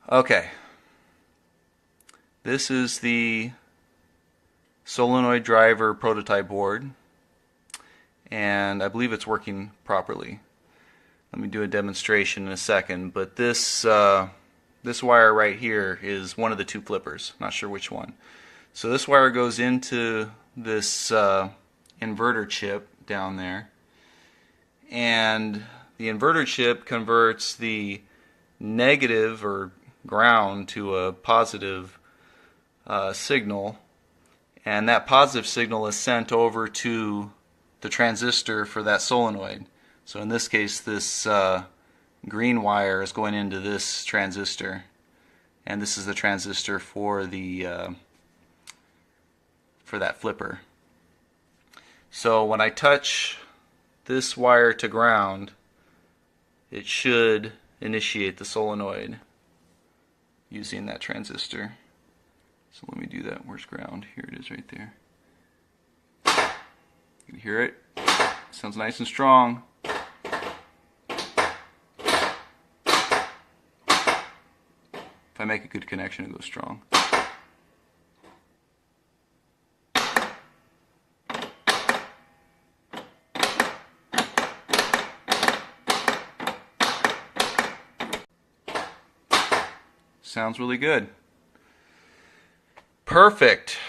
Okay, this is the Solenoid Driver prototype board, and I believe it's working properly. Let me do a demonstration in a second, but this wire right here is one of the two flippers, not sure which one. So this wire goes into this inverter chip down there, and the inverter chip converts the negative or ground to a positive signal, and that positive signal is sent over to the transistor for that solenoid. So in this case, this green wire is going into this transistor, and this is the transistor for the for that flipper. So when I touch this wire to ground, it should initiate the solenoid using that transistor. So let me do that. Where's ground? Here it is right there. You can hear it. Sounds nice and strong. If I make a good connection, it goes strong. Sounds really good. Perfect.